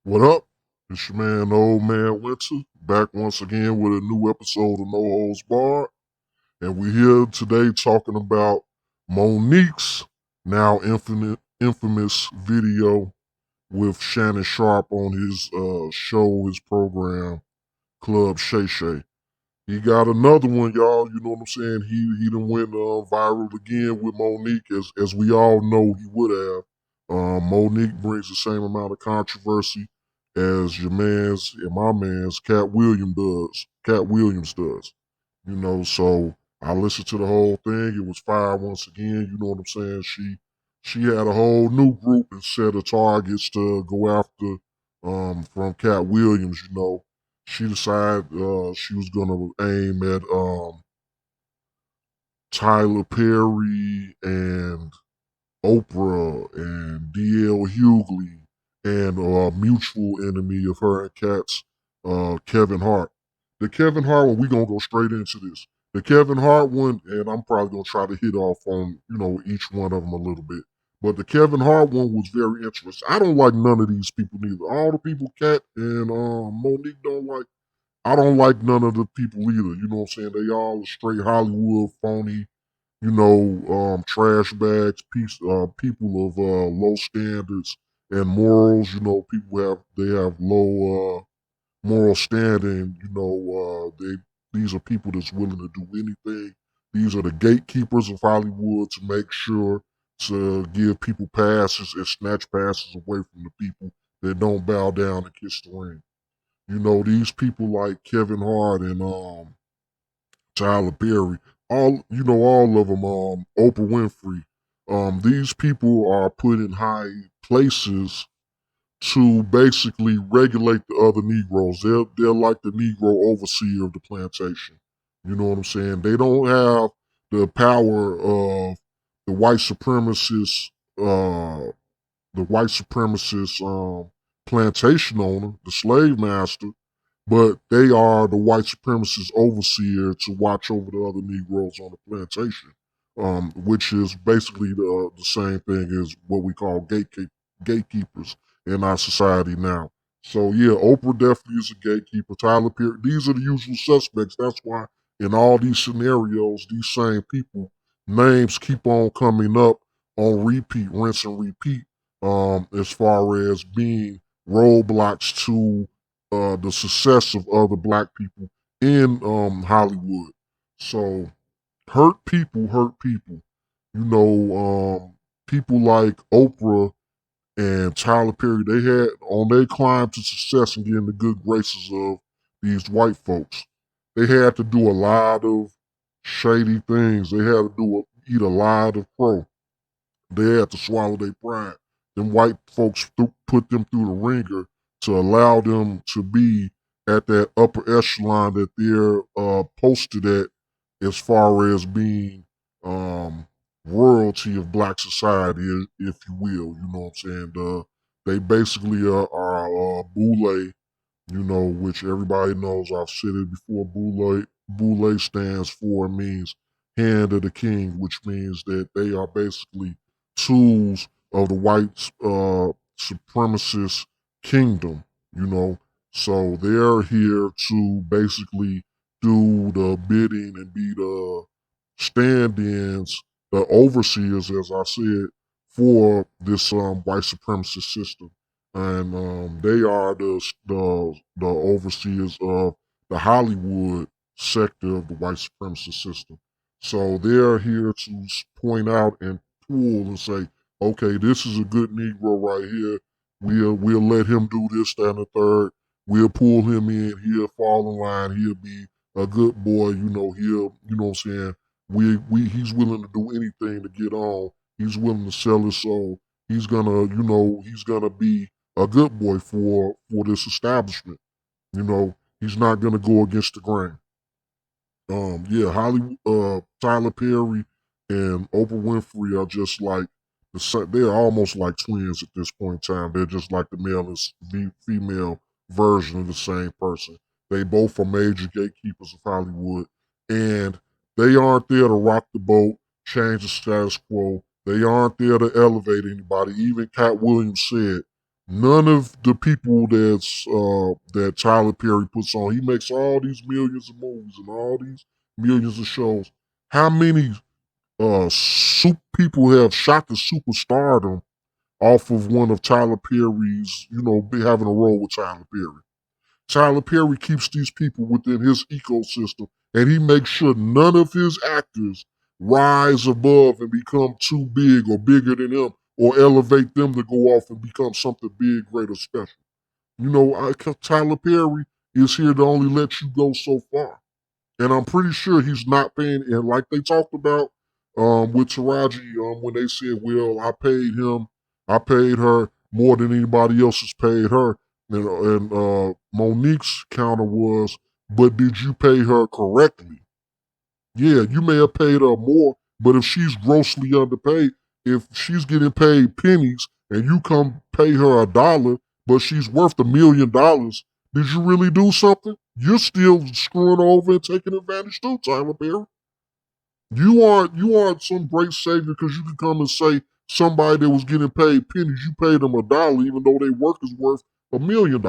What up? It's your man, Ole Man Winter, back once again with a new episode of No Holds Barred. And we're here today talking about Monique's now infamous video with Shannon Sharpe on his show, his program, Club Shay Shay. He got another one, y'all. You know what I'm saying? He done went viral again with Monique, as we all know he would have. Monique brings the same amount of controversy as your man's and my man's Katt Williams does. Katt Williams does. So I listened to the whole thing. It was fire once again. You know what I'm saying? She had a whole new group and set of targets to go after from Katt Williams. She decided she was gonna aim at Tyler Perry and Oprah and DL Hughley and a mutual enemy of her and Katt's, Kevin Hart. The Kevin Hart one, we gonna go straight into this. The Kevin Hart one, and I'm probably gonna try to hit off on, each one of them a little bit. But the Kevin Hart one was very interesting. I don't like none of these people neither. All the people Katt and Monique don't like. I don't like none of the people either. You know what I'm saying? They all straight Hollywood phony, trash bags, people of low standards and morals. They have low moral standing. These are people that's willing to do anything. These are the gatekeepers of Hollywood to make sure to give people passes and snatch passes away from the people that don't bow down and kiss the ring. These people like Kevin Hart and Tyler Perry, all of them, Oprah Winfrey. These people are put in high places to basically regulate the other Negroes. They're like the Negro overseer of the plantation. You know what I'm saying? They don't have the power of the white supremacist, plantation owner, the slave master, but they are the white supremacist overseer to watch over the other Negroes on the plantation, which is basically the same thing as what we call gatekeepers in our society now. So yeah, Oprah definitely is a gatekeeper. Tyler Perry, these are the usual suspects. That's why in all these scenarios, these same people names keep on coming up on repeat, rinse and repeat, as far as being roadblocks to the success of other black people in Hollywood. So hurt people. People like Oprah and Tyler Perry, they had on their climb to success and getting the good graces of these white folks. They had to do a lot of shady things. They had to eat a lot of crow. They had to swallow their pride. Them white folks put them through the ringer to allow them to be at that upper echelon that they're posted at, as far as being royalty of black society, if you will. You know what I'm saying? They basically are boule, which everybody knows. I've said it before. Boule stands for, means hand of the king, which means that they are basically tools of the white supremacist kingdom. You know, so they're here to basically do the bidding and be the stand-ins, the overseers, as I said, for this white supremacist system, and they are the overseers of the Hollywood sector of the white supremacist system. So they're here to point out and pull and say, okay, this is a good Negro right here. We'll let him do this, that, and the third. We'll pull him in. He'll fall in line. He'll be a good boy. What I'm saying. He's willing to do anything to get on. He's willing to sell his soul. He's gonna be a good boy for this establishment. He's not gonna go against the grain. Yeah, Tyler Perry and Oprah Winfrey are just like they're almost like twins at this point in time. They're just like the male and female version of the same person. They both are major gatekeepers of Hollywood, and they aren't there to rock the boat, change the status quo. They aren't there to elevate anybody. Even Katt Williams said None of the people that Tyler Perry puts on. He makes all these millions of movies and all these millions of shows. How many people have shot the superstardom off of one of Tyler Perry's, having a role with Tyler Perry? Tyler Perry keeps these people within his ecosystem, and he makes sure none of his actors rise above and become too big or bigger than him or elevate them to go off and become something big, great, or special. Tyler Perry is here to only let you go so far. And I'm pretty sure he's not paying. And like they talked about with Taraji, when they said, well, I paid her more than anybody else has paid her. And Monique's counter was, but did you pay her correctly? Yeah, you may have paid her more, but if she's grossly underpaid, if she's getting paid pennies and you come pay her $1, but she's worth $1 million, did you really do something? You're still screwing over and taking advantage too, Tyler Perry. You aren't some great savior because you can come and say somebody that was getting paid pennies, you paid them $1, even though their work is worth $1 million.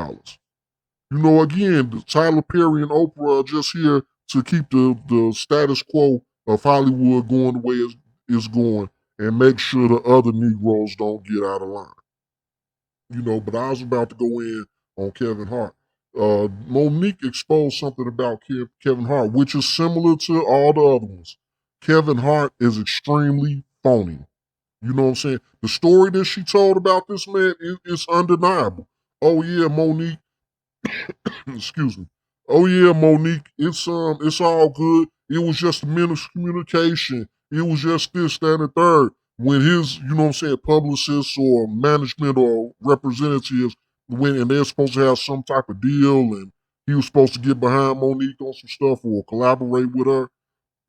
Again, Tyler Perry and Oprah are just here to keep the status quo of Hollywood going the way it's going and make sure the other Negroes don't get out of line. But I was about to go in on Kevin Hart. Monique exposed something about Kevin Hart, which is similar to all the other ones. Kevin Hart is extremely phony. You know what I'm saying? The story that she told about this man is undeniable. Oh yeah, Monique, excuse me. Oh yeah, Monique, it's all good. It was just a miscommunication. It was just this, that, and the third. When his, publicists or management or representatives went and they're supposed to have some type of deal and he was supposed to get behind Monique on some stuff or collaborate with her.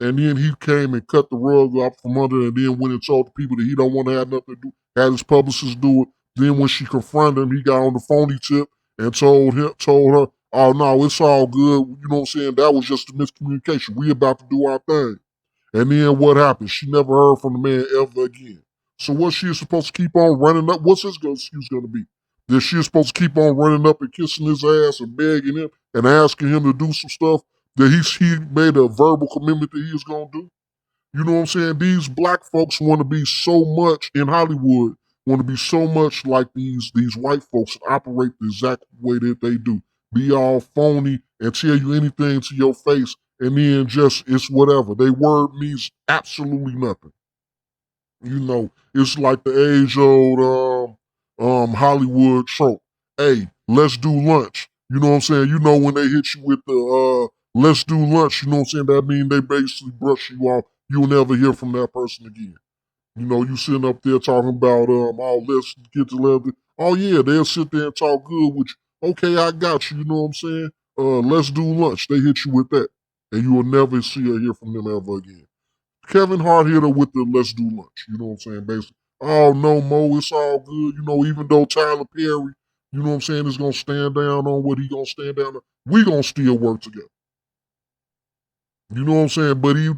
And then he came and cut the rug up from under and then went and told the people that he don't want to have nothing to do, had his publicist do it. Then when she confronted him, he got on the phony tip and told her, oh no, it's all good. You know what I'm saying? That was just a miscommunication. We about to do our thing. And then what happened? She never heard from the man ever again. So what she is supposed to keep on running up? What's his excuse going to be? That she is supposed to keep on running up and kissing his ass and begging him and asking him to do some stuff that he made a verbal commitment that he was going to do? You know what I'm saying? These black folks want to be so much in Hollywood, want to be so much like these white folks that operate the exact way that they do. Be all phony and tell you anything to your face, and then just it's whatever. They word means absolutely nothing. It's like the age old Hollywood trope. Hey, let's do lunch. You know what I'm saying? When they hit you with the let's do lunch, you know what I'm saying? That means they basically brush you off. You'll never hear from that person again. You sitting up there talking about oh, let's get to level. Oh yeah, they'll sit there and talk good with you. Okay, I got you, you know what I'm saying? Let's do lunch. They hit you with that. And you will never see or hear from them ever again. Kevin Hart hit her with the let's do lunch. You know what I'm saying? Basically, oh no, Mo, it's all good. Even though Tyler Perry, you know what I'm saying, is gonna stand down on what he gonna stand down on, we gonna still work together. You know what I'm saying? But he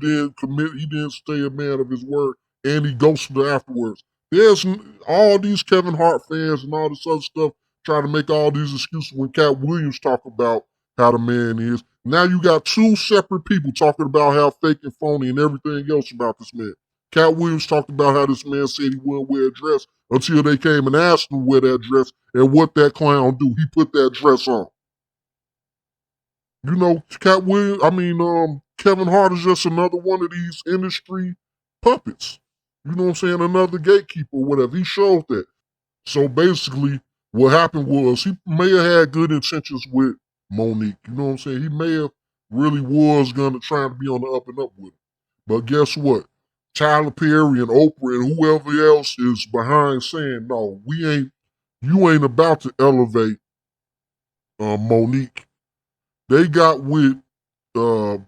didn't stay a man of his word, and he ghosted her afterwards. There's all these Kevin Hart fans and all this other stuff trying to make all these excuses when Katt Williams talk about how the man is. Now you got two separate people talking about how fake and phony and everything else about this man. Katt Williams talked about how this man said he wouldn't wear a dress until they came and asked him to wear that dress, and what that clown do? He put that dress on. Kevin Hart is just another one of these industry puppets. You know what I'm saying? Another gatekeeper or whatever. He showed that. So basically, what happened was he may have had good intentions with Monique. You know what I'm saying? He may have really was gonna try to be on the up and up with her. But guess what? Tyler Perry and Oprah and whoever else is behind saying, no, you ain't about to elevate Monique. They got with uh,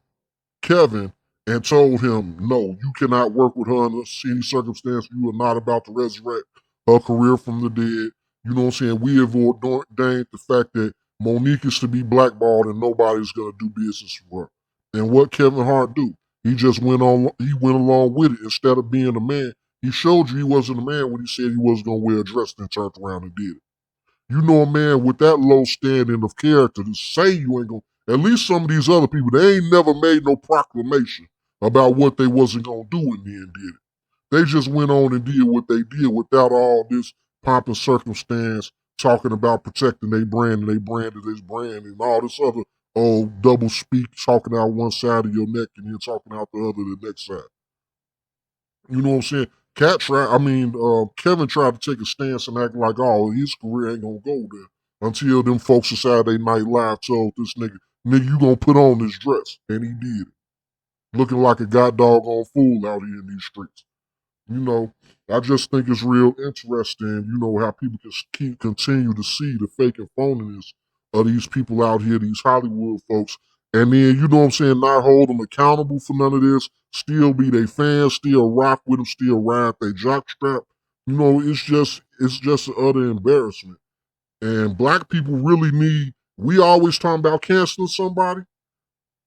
Kevin and told him, no, you cannot work with her under any circumstance. You are not about to resurrect her career from the dead. You know what I'm saying? We have ordained the fact that Monique is to be blackballed and nobody's going to do business with her. And what Kevin Hart do? He went along with it instead of being a man. He showed you he wasn't a man when he said he wasn't going to wear a dress and turned around and did it. You know a man with that low standing of character to say you ain't gonna, at least some of these other people, they ain't never made no proclamation about what they wasn't gonna do and then did it. They just went on and did what they did without all this pomp and circumstance, talking about protecting their brand and they branded this brand and all this other double speak, talking out one side of your neck and then talking out the other the next side. You know what I'm saying? Kevin tried to take a stance and act like, oh, his career ain't gonna go there until them folks at Saturday Night Live told this nigga, you gonna put on this dress. And he did it. Looking like a god doggone fool out here in these streets. You know, I just think it's real interesting, how people can continue to see the fake and phoniness of these people out here, these Hollywood folks, and then, you know what I'm saying, not hold them accountable for none of this, still be their fans, still rock with them, still ride their jockstrap. It's just an utter embarrassment. And black people really we always talking about canceling somebody.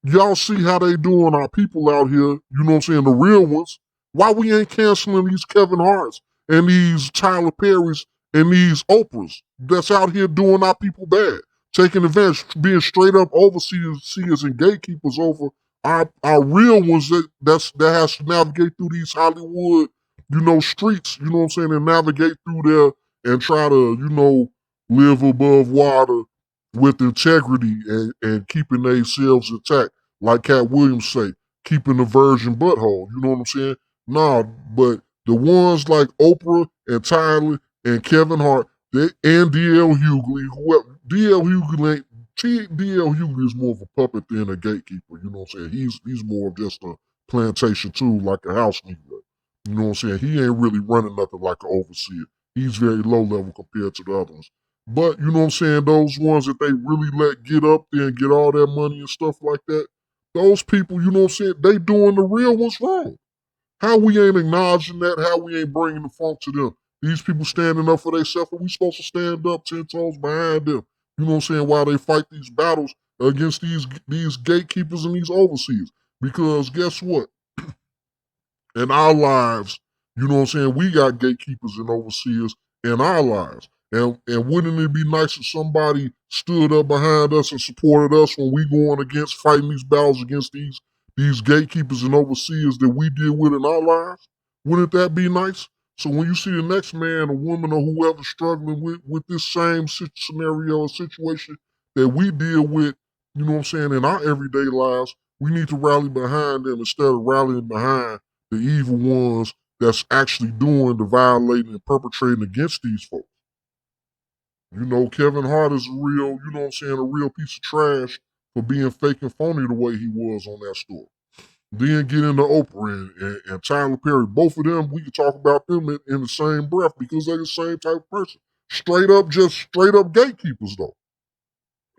Y'all see how they doing our people out here, you know what I'm saying, the real ones. Why we ain't canceling these Kevin Harts and these Tyler Perrys and these Oprahs that's out here doing our people bad, taking advantage, being straight up overseers and gatekeepers over our real ones that has to navigate through these Hollywood, streets, you know what I'm saying, and navigate through there and try to, live above water with integrity and keeping themselves intact, like Katt Williams say, keeping the virgin butthole. You know what I'm saying? Nah, but the ones like Oprah and Tyler and Kevin Hart and D.L. Hughley, whoever, D.L. Hughley ain't, D.L. Hughley is more of a puppet than a gatekeeper. You know what I'm saying? He's more of just a plantation tool, like a house Negro. You know what I'm saying? He ain't really running nothing like an overseer. He's very low level compared to the other ones. But you know what I'm saying, those ones that they really let get up there and get all that money and stuff like that, those people, you know what I'm saying, they doing the real ones wrong. How we ain't acknowledging that, how we ain't bringing the funk to them. These people standing up for themselves, and we supposed to stand up 10 toes behind them. You know what I'm saying, while they fight these battles against these gatekeepers and these overseers. Because guess what? In our lives, you know what I'm saying, we got gatekeepers and overseers in our lives. And wouldn't it be nice if somebody stood up behind us and supported us when we going against fighting these battles against these gatekeepers and overseers that we deal with in our lives? Wouldn't that be nice? So when you see the next man or woman or whoever struggling with this same scenario or situation that we deal with, you know what I'm saying, in our everyday lives, we need to rally behind them instead of rallying behind the evil ones that's actually doing the violating and perpetrating against these folks. Kevin Hart is you know what I'm saying, a real piece of trash for being fake and phony the way he was on that story. Then get into Oprah and Tyler Perry. Both of them, we could talk about them in the same breath because they're the same type of person. Just straight up gatekeepers though.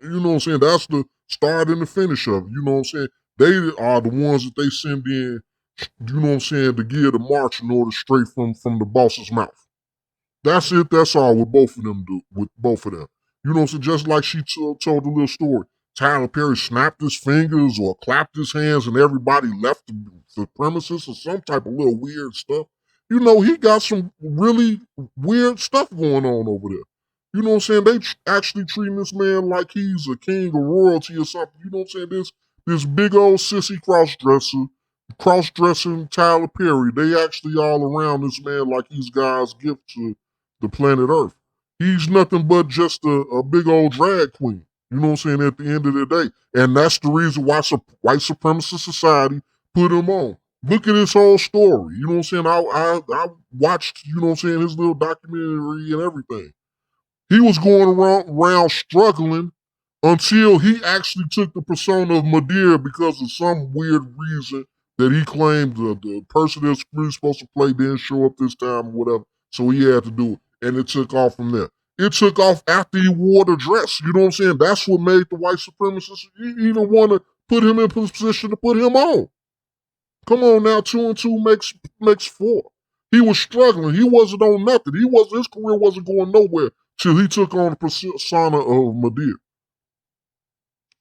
You know what I'm saying? That's the start and the finish of it. You know what I'm saying? They are the ones that they send in, you know what I'm saying, to give the marching orders straight from the boss's mouth. That's it. That's all with both of them. With both of them. You know what I'm saying? Just like she told the little story. Tyler Perry snapped his fingers or clapped his hands and everybody left the premises or some type of little weird stuff. He got some really weird stuff going on over there. You know what I'm saying? They actually treating this man like he's a king or royalty or something. You know what I'm saying? This big old sissy cross-dressing Tyler Perry. They actually all around this man like he's God's gift to the planet Earth. He's nothing but just a big old drag queen. You know what I'm saying? At the end of the day. And that's the reason why white supremacist society put him on. Look at his whole story. You know what I'm saying? I watched, you know what I'm saying, his little documentary and everything. He was going around struggling until he actually took the persona of Madeira because of some weird reason that he claimed the person that's really supposed to play didn't show up this time or whatever. So he had to do it. And it took off from there. It took off after he wore the dress. You know what I'm saying? That's what made the white supremacists even want to put him in position to put him on. Come on now, 2 and 2 makes 4. He was struggling. He wasn't on nothing. His career wasn't going nowhere till he took on the persona of Madeira.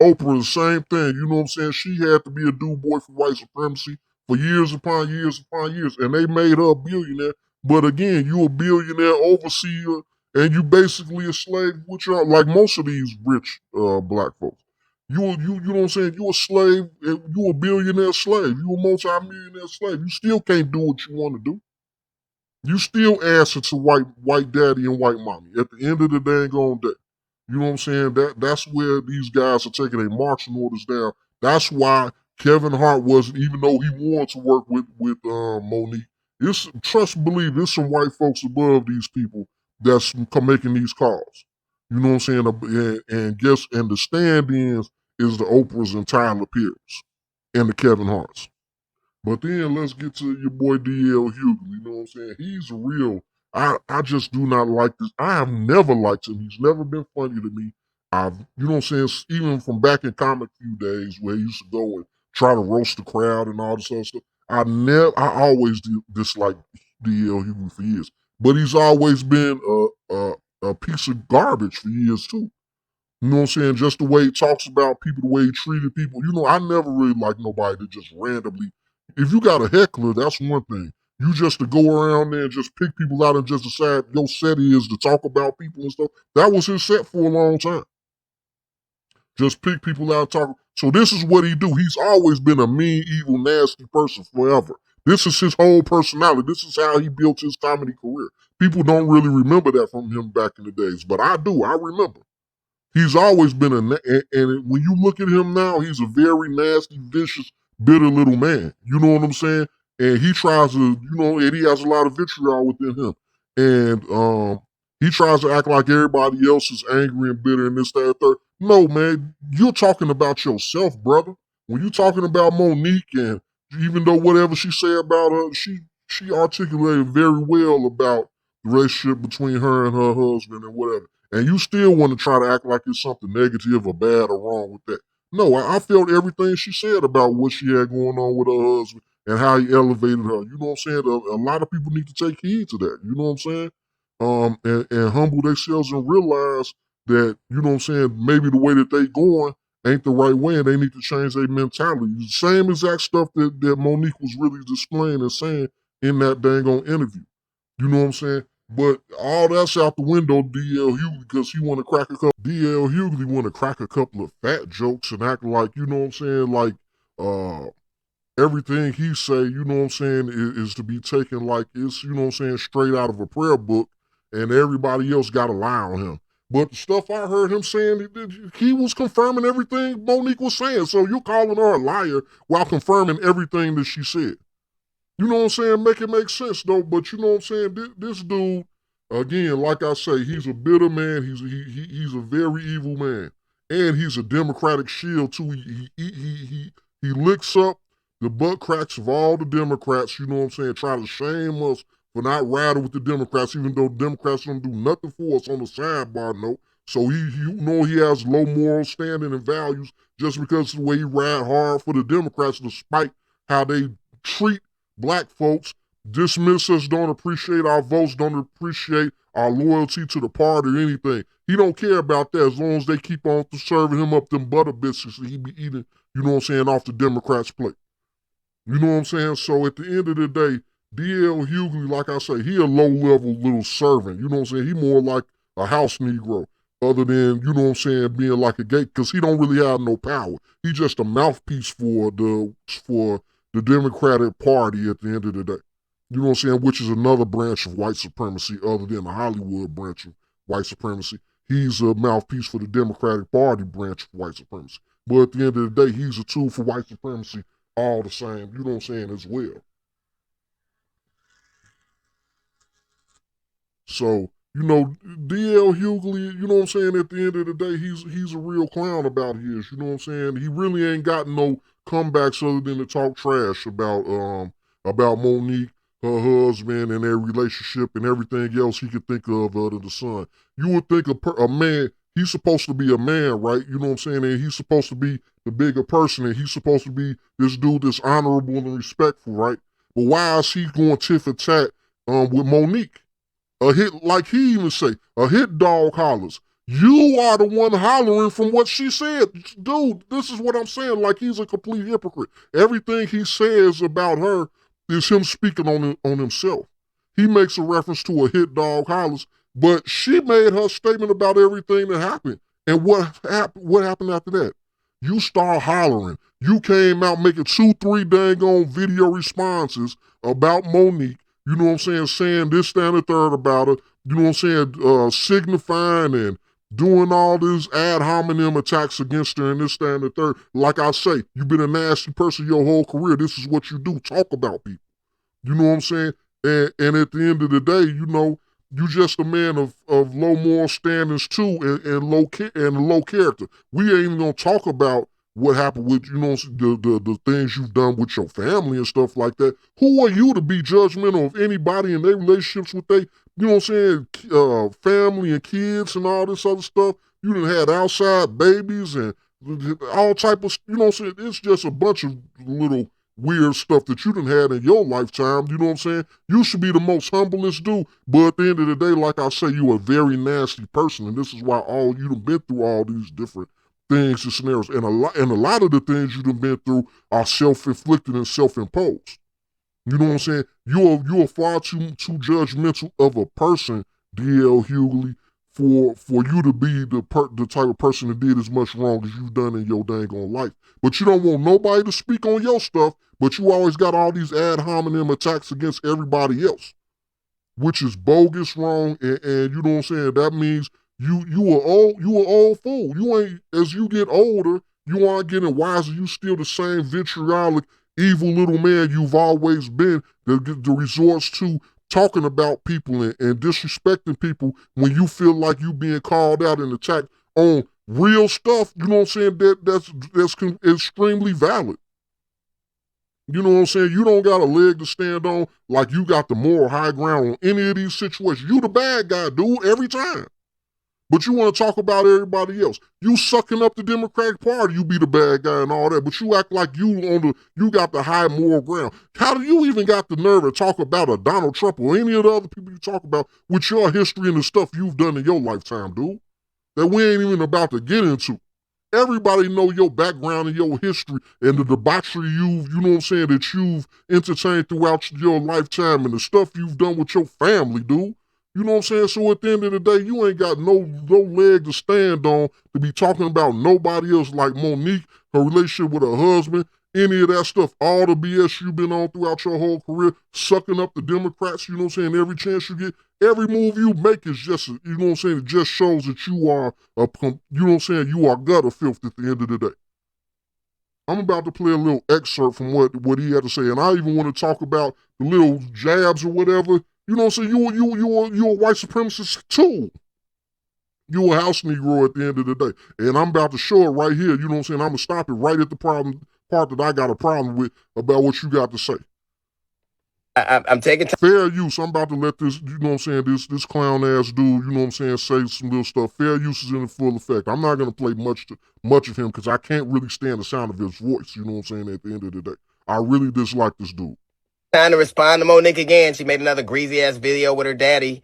Oprah, the same thing. You know what I'm saying? She had to be a do boy for white supremacy for years upon years upon years. And they made her a billionaire. But again, you a billionaire overseer and you basically a slave with your, like most of these rich black folks. You know what I'm saying? You a slave, you a billionaire slave, you a multi-millionaire slave. You still can't do what you want to do. You still answer to white daddy and white mommy at the end of the dang on day. You know what I'm saying? That's where these guys are taking their marching orders down. That's why Kevin Hart wasn't, even though he wanted to work with Monique. It's trust believe there's some white folks above these people that's making these calls. You know what I'm saying? And the stand-ins is the Oprahs and Tyler Perry's and the Kevin Harts. But then let's get to your boy DL Hughley. You know what I'm saying? He's a real. I just do not like this. I have never liked him. He's never been funny to me. You know what I'm saying? Even from back in Comic View days where he used to go and try to roast the crowd and all this other stuff. I always disliked DL Hughley for years. But he's always been a piece of garbage for years too. You know what I'm saying? Just the way he talks about people, the way he treated people. You know, I never really liked nobody that just randomly. If you got a heckler, that's one thing. You just to go around there and just pick people out and just decide your set is to talk about people and stuff. That was his set for a long time. Just pick people out and talk. So this is what he do. He's always been a mean, evil, nasty person forever. This is his whole personality. This is how he built his comedy career. People don't really remember that from him back in the days, but I do. I remember. He's always been and when you look at him now, he's a very nasty, vicious, bitter little man. You know what I'm saying? And he tries to, and he has a lot of vitriol within him. And he tries to act like everybody else is angry and bitter and this, that, and third. No, man, you're talking about yourself, brother. When you're talking about Monique, and even though whatever she said about her, she articulated very well about the relationship between her and her husband and whatever, and you still want to try to act like it's something negative or bad or wrong with that. No, I felt everything she said about what she had going on with her husband and how he elevated her. You know what I'm saying? A lot of people need to take heed to that. You know what I'm saying? And humble themselves and realize that, you know what I'm saying, maybe the way that they going ain't the right way and they need to change their mentality. The same exact stuff that Monique was really displaying and saying in that dang on interview. You know what I'm saying? But all that's out the window, DL Hughley, because he want to crack a couple. DL Hughley want to crack a couple of fat jokes and act like, you know what I'm saying, like uh everything he say, you know what I'm saying, is to be taken like it's, you know what I'm saying, straight out of a prayer book, and everybody else got to lie on him. But the stuff I heard him saying, he was confirming everything Monique was saying. So you're calling her a liar while confirming everything that she said. You know what I'm saying? Make it make sense though. But you know what I'm saying? This dude, again, like I say, he's a bitter man. He's a very evil man, and he's a Democratic shield too. He licks up the butt cracks of all the Democrats. You know what I'm saying? Try to shame us for not riding with the Democrats, even though the Democrats don't do nothing for us on the sidebar note. So he has low moral standing and values just because of the way he ride hard for the Democrats, despite how they treat black folks, dismiss us, don't appreciate our votes, don't appreciate our loyalty to the party or anything. He don't care about that as long as they keep on serving him up them butter biscuits that he be eating, you know what I'm saying, off the Democrats' plate. You know what I'm saying? So at the end of the day, DL Hughley, like I say, he a low-level little servant. You know what I'm saying? He more like a house Negro other than, you know what I'm saying, being like a gate, because he don't really have no power. He just a mouthpiece for the Democratic Party at the end of the day. You know what I'm saying? Which is another branch of white supremacy other than the Hollywood branch of white supremacy. He's a mouthpiece for the Democratic Party branch of white supremacy. But at the end of the day, he's a tool for white supremacy all the same, you know what I'm saying, as well. So, DL Hughley, you know what I'm saying, at the end of the day, he's a real clown about his, you know what I'm saying? He really ain't got no comebacks other than to talk trash about Monique, her husband, and their relationship and everything else he could think of under the sun. You would think a man, he's supposed to be a man, right? You know what I'm saying? And he's supposed to be the bigger person, and he's supposed to be this dude that's honorable and respectful, right? But why is he going tit for tat with Monique? A hit, like he even say, a hit dog hollers. You are the one hollering from what she said. Dude, this is what I'm saying. Like he's a complete hypocrite. Everything he says about her is him speaking on himself. He makes a reference to a hit dog hollers. But she made her statement about everything that happened. And what happened after that? You start hollering. You came out making 2, 3 dang on video responses about Monique. You know what I'm saying this, that, and the third about her. You know what I'm saying? Signifying and doing all these ad hominem attacks against her and this, that, and the third. Like I say, you've been a nasty person your whole career. This is what you do. Talk about people. You know what I'm saying? And at the end of the day, you know, you just a man of low moral standards too, and low character. We ain't even gonna talk about what happened with, you know, the things you've done with your family and stuff like that. Who are you to be judgmental of anybody in their relationships with you know what I'm saying, family and kids and all this other stuff? You done had outside babies and all type of, you know what I'm saying? It's just a bunch of little weird stuff that you done had in your lifetime. You know what I'm saying? You should be the most humblest dude, but at the end of the day, like I say, you a very nasty person, and this is why you done been through all these different things and scenarios, and a lot of the things you done been through are self-inflicted and self-imposed. You know what I'm saying? You're far too judgmental of a person, DL Hughley, for you to be the type of person that did as much wrong as you've done in your dang on life. But you don't want nobody to speak on your stuff, but you always got all these ad hominem attacks against everybody else, which is bogus, wrong, and you know what I'm saying? That means you are old fool. You ain't, as you get older, you aren't getting wiser. You still the same vitriolic, evil little man you've always been. The resorts to talking about people and disrespecting people when you feel like you being called out and attacked on real stuff. You know what I'm saying? That's extremely valid. You know what I'm saying? You don't got a leg to stand on like you got the moral high ground on any of these situations. You the bad guy, dude, every time. But you want to talk about everybody else. You sucking up the Democratic Party, you be the bad guy and all that. But you act like you got the high moral ground. How do you even got the nerve to talk about a Donald Trump or any of the other people you talk about with your history and the stuff you've done in your lifetime, dude? That we ain't even about to get into. Everybody know your background and your history and the debauchery you know what I'm saying, that you've entertained throughout your lifetime and the stuff you've done with your family, dude. You know what I'm saying? So at the end of the day, you ain't got no leg to stand on to be talking about nobody else like Monique, her relationship with her husband, any of that stuff, all the BS you've been on throughout your whole career, sucking up the Democrats, you know what I'm saying, every chance you get. Every move you make is just, you know what I'm saying, it just shows that you are, you know what I'm saying, you are gutter filth at the end of the day. I'm about to play a little excerpt from what he had to say, and I even want to talk about the little jabs or whatever. You know what I'm saying, you a white supremacist too. You a house Negro at the end of the day. And I'm about to show it right here, you know what I'm saying, I'm going to stop it right at the part that I got a problem with about what you got to say. I'm taking time. Fair use. I'm about to let this, you know what I'm saying, this clown ass dude, you know what I'm saying, say some little stuff. Fair use is in full effect. I'm not gonna play much of him because I can't really stand the sound of his voice, you know what I'm saying, at the end of the day. I really dislike this dude. Time to respond to Monique again. She made another greasy ass video with her daddy.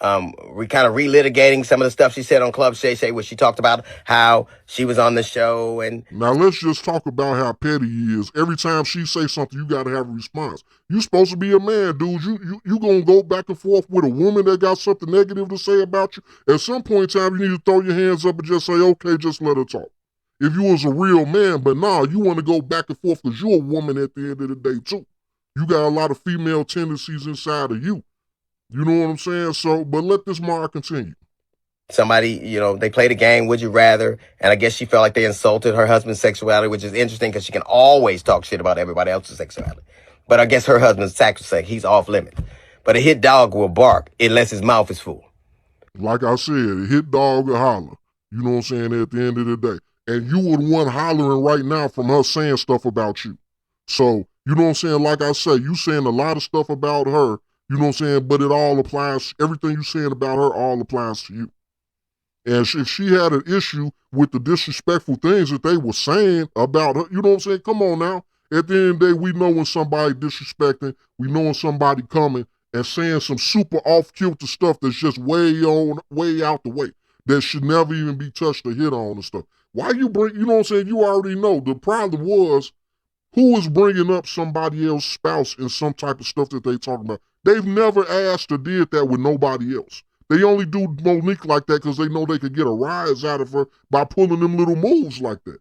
We kind of relitigating some of the stuff she said on Club Shay Shay, where she talked about how she was on the show. And now let's just talk about how petty he is. Every time she say something, you gotta have a response. You supposed to be a man, dude. You gonna go back and forth with a woman that got something negative to say about you? At some point in time, you need to throw your hands up and just say, okay, just let her talk. If you was a real man, but nah, you want to go back and forth because you're a woman at the end of the day too. You got a lot of female tendencies inside of you. You know what I'm saying? So, but let this Mara continue. somebody, they played a game, Would You Rather? And I guess she felt like they insulted her husband's sexuality, which is interesting because she can always talk shit about everybody else's sexuality. But I guess her husband's sacrosanct. He's off limits. But a hit dog will bark unless his mouth is full. Like I said, a hit dog will holler. You know what I'm saying, at the end of the day. And you were the one hollering right now from her saying stuff about you. So, you know what I'm saying? Like I say, you saying a lot of stuff about her, you know what I'm saying? But it all applies, everything you saying about her all applies to you. And if she had an issue with the disrespectful things that they were saying about her, you know what I'm saying? Come on now. At the end of the day, we know when somebody disrespecting, we know when somebody coming and saying some super off-kilter stuff that's just way out the way, that should never even be touched or hit on and stuff. Why you bring, you know what I'm saying? You already know. The problem was, who is bringing up somebody else's spouse and some type of stuff that they talking about? They've never asked or did that with nobody else. They only do Monique like that because they know they could get a rise out of her by pulling them little moves like that.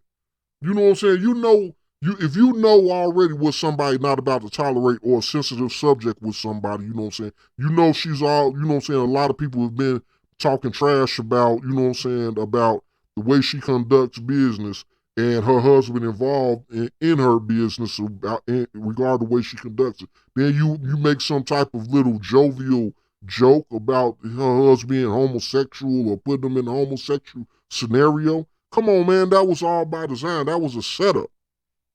You know what I'm saying? If you know already what somebody not about to tolerate or a sensitive subject with somebody, you know what I'm saying? You know she's all, you know what I'm saying? A lot of people have been talking trash about, you know what I'm saying, about the way she conducts business and her husband involved in her business about in regard to the way she conducts it. Then you make some type of little jovial joke about her husband being homosexual or putting them in a homosexual scenario. Come on, man, that was all by design. That was a setup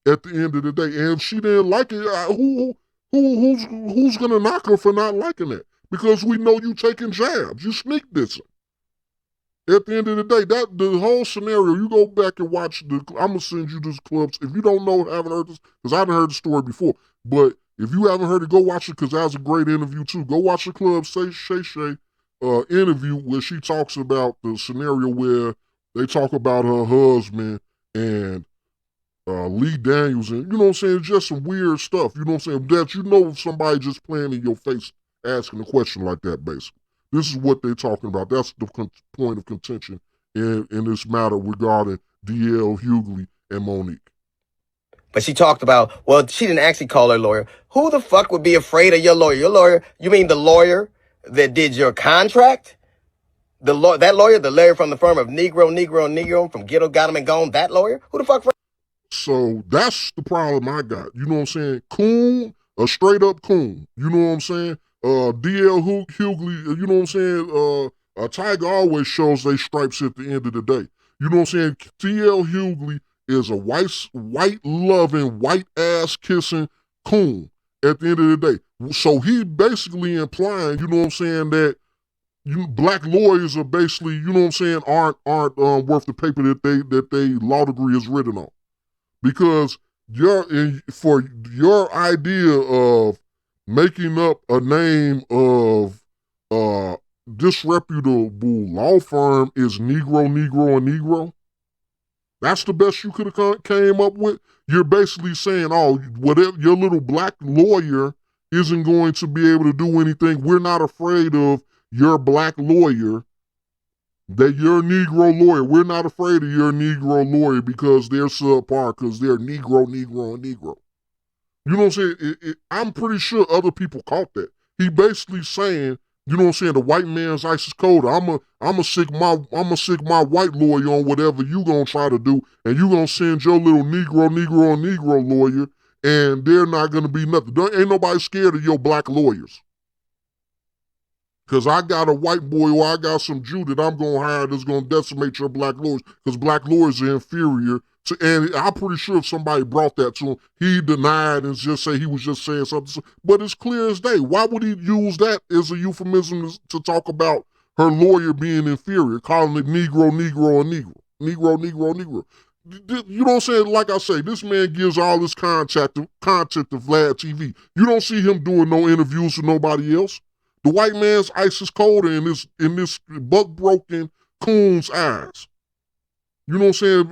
at the end of the day. And if she didn't like it, who's gonna knock her for not liking it? Because we know you taking jabs, you sneak dissing. At the end of the day, that the whole scenario, you go back and watch the. I'm gonna send you this clips. If you don't know, haven't heard this, because I haven't heard the story before. But if you haven't heard it, go watch it because that was a great interview too. Go watch the club Shay Shay interview where she talks about the scenario where they talk about her husband and Lee Daniels, and you know what I'm saying, just some weird stuff. You know what I'm saying, that you know somebody just playing in your face, asking a question like that. Basically, this is what they're talking about. That's the point of contention in this matter regarding DL Hughley and Monique. But she talked about, well, she didn't actually call her lawyer. Who the fuck would be afraid of your lawyer? Your lawyer, you mean the lawyer that did your contract? That lawyer, the lawyer from the firm of Negro from Ghetto Got Him and Gone, that lawyer? Who the fuck? So that's the problem I got. You know what I'm saying? Coon, a straight up coon. You know what I'm saying? DL Hughley, you know what I'm saying? A tiger always shows they stripes at the end of the day. You know what I'm saying? DL Hughley is a white loving, white ass kissing coon at the end of the day. So he basically implying, you know what I'm saying, that black lawyers are basically, you know what I'm saying, aren't worth the paper that they law degree is written on. Because for your idea of making up a name of disreputable law firm is Negro, and Negro, that's the best you could have came up with. You're basically saying, oh, whatever your little black lawyer isn't going to be able to do anything. We're not afraid of your black lawyer, that you're a Negro lawyer. We're not afraid of your Negro lawyer because they're subpar, because they're Negro, and Negro. You know what I'm saying? I'm pretty sure other people caught that. He basically saying, you know what I'm saying, the white man's ISIS code. I'ma sick my white lawyer on whatever you gonna try to do, and you gonna send your little Negro, and Negro lawyer, and they're not gonna be nothing. Ain't nobody scared of your black lawyers. Because I got a white boy or I got some Jew that I'm going to hire that's going to decimate your black lawyers because black lawyers are inferior. And I'm pretty sure if somebody brought that to him, he denied and just say he was just saying something. But it's clear as day. Why would he use that as a euphemism to talk about her lawyer being inferior, calling it Negro, and Negro? Negro. You know what I'm saying? Like I say, this man gives all this content to Vlad TV. You don't see him doing no interviews with nobody else. The white man's ISIS code in this buck broken coon's eyes. You know what I'm saying?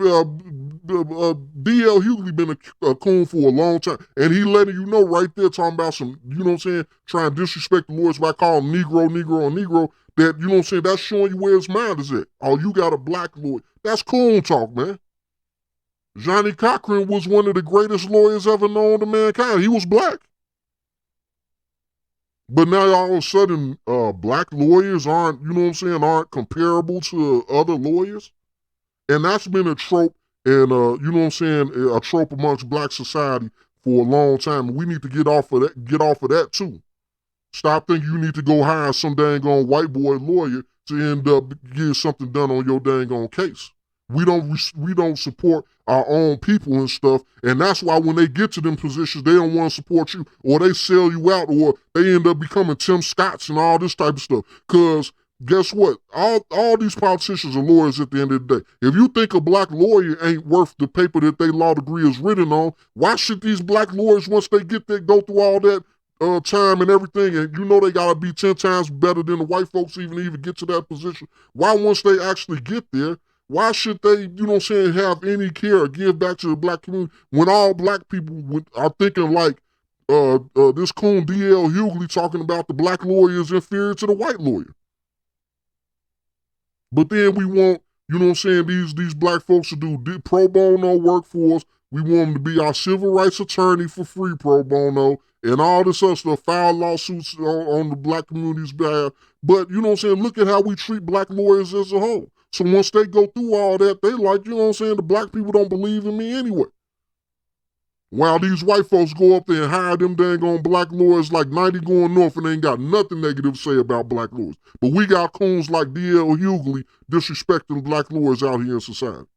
DL Hughley been a coon for a long time, and he letting you know right there, talking about some, you know what I'm saying, trying to disrespect the lawyers by calling Negro, and Negro. That, you know what I'm saying, that's showing you where his mind is at. Oh, you got a black lawyer. That's coon talk, man. Johnny Cochran was one of the greatest lawyers ever known to mankind. He was black. But now all of a sudden, black lawyers aren't, you know what I'm saying, aren't comparable to other lawyers. And that's been a trope, and you know what I'm saying, a trope amongst black society for a long time. We need to get off of that too. Stop thinking you need to go hire some dang on white boy lawyer to end up getting something done on your dang on case. We don't support our own people and stuff, and that's why when they get to them positions, they don't want to support you, or they sell you out, or they end up becoming Tim Scotts and all this type of stuff. Because guess what? All these politicians are lawyers at the end of the day. If you think a black lawyer ain't worth the paper that they law degree is written on, why should these black lawyers, once they get there, go through all that time and everything, and you know they gotta be 10 times better than the white folks even get to that position? Why, once they actually get there, why should they, you know what I'm saying, have any care or give back to the black community when all black people are thinking like this coon DL Hughley talking about the black lawyer is inferior to the white lawyer? But then we want, you know what I'm saying, these black folks to do pro bono work for us. We want them to be our civil rights attorney for free pro bono and all this other stuff, file lawsuits on the black community's behalf. But, you know what I'm saying, look at how we treat black lawyers as a whole. So once they go through all that, they like, you know what I'm saying, the black people don't believe in me anyway. While these white folks go up there and hire them dang on black lawyers like 90 going north and they ain't got nothing negative to say about black lawyers. But we got coons like D.L. Hughley disrespecting black lawyers out here in society.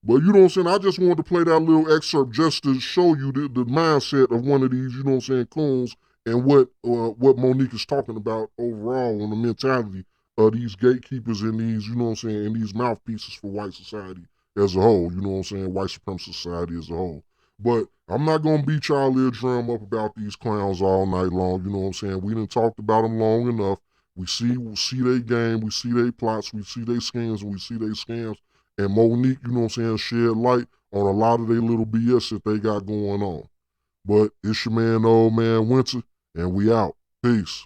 But you know what I'm saying? I just wanted to play that little excerpt just to show you the mindset of one of these, you know what I'm saying, coons and what Monique is talking about overall on the mentality of these gatekeepers and these, you know what I'm saying, and these mouthpieces for white society as a whole, you know what I'm saying, white supremacist society as a whole. But I'm not going to beat y'all little drum up about these clowns all night long, you know what I'm saying? We done talked about them long enough. We see their game, we see their plots, we see their schemes, and we see their scams. And Monique, you know what I'm saying, shed light on a lot of their little BS that they got going on. But it's your man, Ole Man Winter, and we out. Peace.